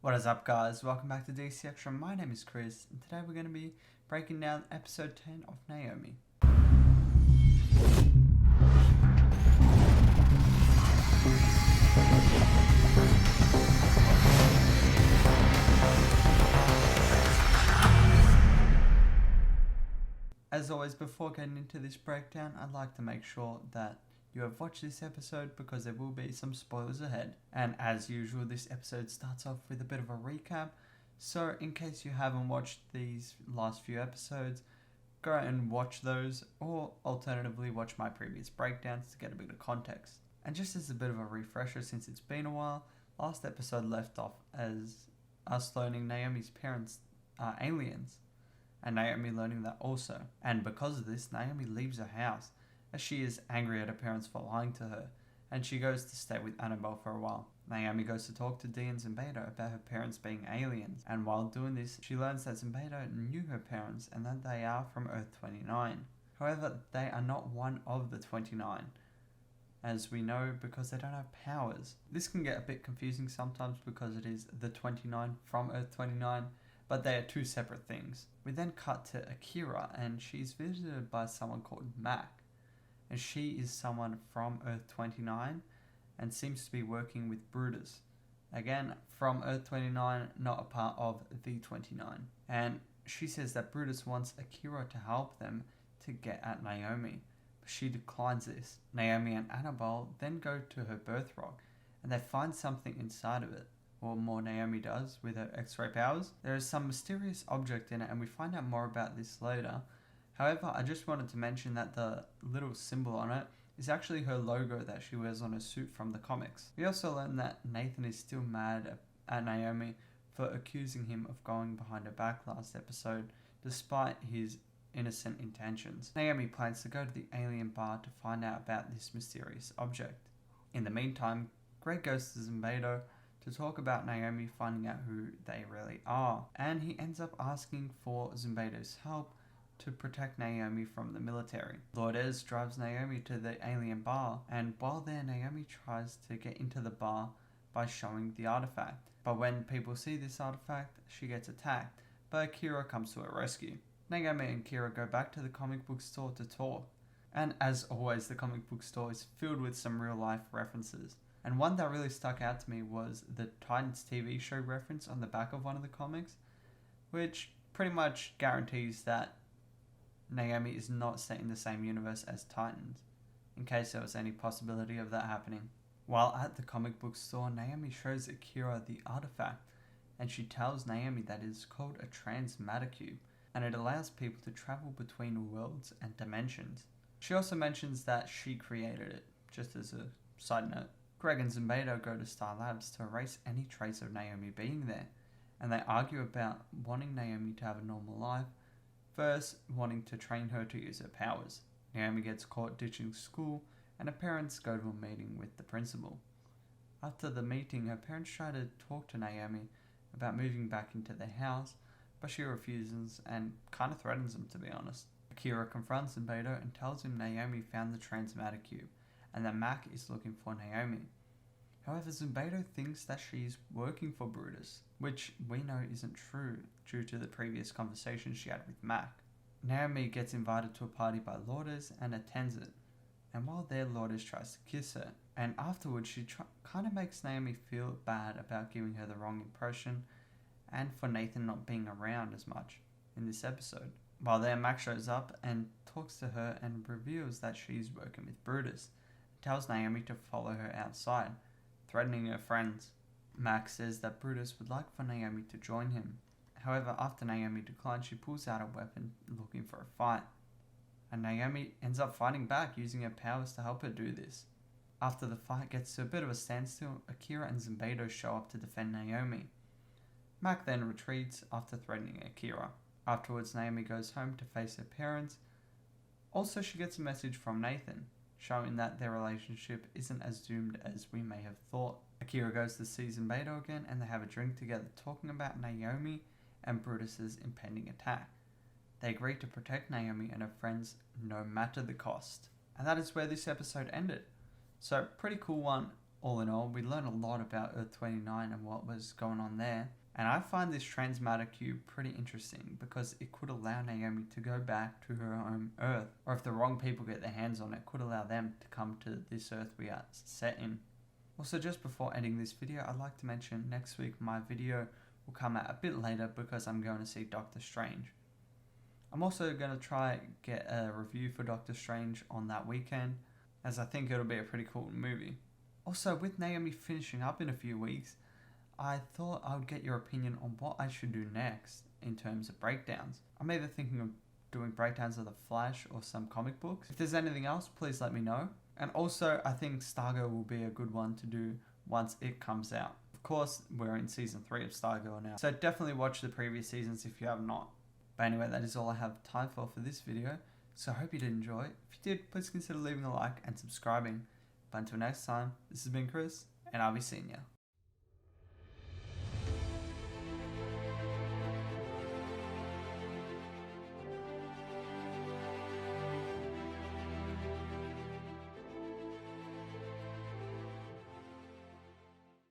What is up, guys? Welcome back to DC Extra. My name is Chris, and today we're going to be breaking down episode 10 of Naomi. As always, before getting into this breakdown, I'd like to make sure that you have watched this episode because there will be some spoilers ahead. And as usual, this episode starts off with a bit of a recap. So in case you haven't watched these last few episodes, go and watch those, or alternatively watch my previous breakdowns to get a bit of context. And just as a bit of a refresher, since it's been a while, last episode left off as us learning Naomi's parents are aliens, and Naomi learning that also. And because of this, Naomi leaves her house, as she is angry at her parents for lying to her, and she goes to stay with Annabelle for a while. Naomi goes to talk to Dee and Zimbedo about her parents being aliens, and while doing this, she learns that Zimbedo knew her parents and that they are from Earth 29. However, they are not one of the 29, as we know, because they don't have powers. This can get a bit confusing sometimes because it is the 29 from Earth 29, but they are two separate things. We then cut to Akira, and she's visited by someone called Mac, and she is someone from Earth 29 and seems to be working with Brutus. Again, from Earth 29, not a part of the 29. And she says that Brutus wants Akira to help them to get at Naomi, but she declines this. Naomi and Annabelle then go to her birth rock, and they find something inside of it. Or more, Naomi does with her X-ray powers. There is some mysterious object in it, and we find out more about this later. However, I just wanted to mention that the little symbol on it is actually her logo that she wears on her suit from the comics. We also learn that Nathan is still mad at Naomi for accusing him of going behind her back last episode, despite his innocent intentions. Naomi plans to go to the alien bar to find out about this mysterious object. In the meantime, Greg goes to Zimbedo to talk about Naomi finding out who they really are, and he ends up asking for Zimbedo's help to protect Naomi from the military. Lourdes drives Naomi to the alien bar, and while there, Naomi tries to get into the bar by showing the artifact. But when people see this artifact, she gets attacked, but Akira comes to her rescue. Naomi and Kira go back to the comic book store to talk, and as always, the comic book store is filled with some real life references. And one that really stuck out to me was the Titans TV show reference on the back of one of the comics, which pretty much guarantees that Naomi is not set in the same universe as Titans, in case there was any possibility of that happening. While at the comic book store, Naomi shows Akira the artifact, and she tells Naomi that it is called a transmatter-cube, and it allows people to travel between worlds and dimensions. She also mentions that she created it, just as a side note. Greg and Zimbedo go to Star Labs to erase any trace of Naomi being there, and they argue about wanting Naomi to have a normal life, first wanting to train her to use her powers. Naomi gets caught ditching school, and her parents go to a meeting with the principal. After the meeting, her parents try to talk to Naomi about moving back into their house, but she refuses and kind of threatens them, to be honest. Akira confronts Zimbedo and tells him Naomi found the transmatter cube, and that Mac is looking for Naomi. However, Zimbedo thinks that she's working for Brutus, which we know isn't true due to the previous conversation she had with Mac. Naomi gets invited to a party by Lourdes and attends it, and while there, Lourdes tries to kiss her, and afterwards she kind of makes Naomi feel bad about giving her the wrong impression, and for Nathan not being around as much in this episode. While there, Mac shows up and talks to her and reveals that she's working with Brutus, and tells Naomi to follow her outside, threatening her friends. Max says that Brutus would like for Naomi to join him. However, after Naomi declines, she pulls out a weapon looking for a fight, and Naomi ends up fighting back using her powers to help her do this. After the fight gets to a bit of a standstill, Akira and Zimbedo show up to defend Naomi. Mac then retreats after threatening Akira. Afterwards, Naomi goes home to face her parents. Also, she gets a message from Nathan, showing that their relationship isn't as doomed as we may have thought. Akira goes to see Zimbedo again, and they have a drink together talking about Naomi and Brutus's impending attack. They agree to protect Naomi and her friends no matter the cost. And that is where this episode ended. So, pretty cool one. all in all, we learned a lot about Earth 29 and what was going on there. And I find this transmatter cube pretty interesting because it could allow Naomi to go back to her home Earth. Or if the wrong people get their hands on it, could allow them to come to this Earth we are set in. Also, just before ending this video, I'd like to mention next week my video will come out a bit later because I'm going to see Doctor Strange. I'm also going to try get a review for Doctor Strange on that weekend, as I think it'll be a pretty cool movie. Also, with Naomi finishing up in a few weeks, I thought I would get your opinion on what I should do next in terms of breakdowns. I'm either thinking of doing breakdowns of The Flash or some comic books. If there's anything else, please let me know. And also, I think Stargirl will be a good one to do once it comes out. Of course, we're in season 3 of Stargirl now, so definitely watch the previous seasons if you have not. But anyway, that is all I have time for this video, so I hope you did enjoy. If you did, please consider leaving a like and subscribing. But until next time, this has been Chris, and I'll be seeing ya.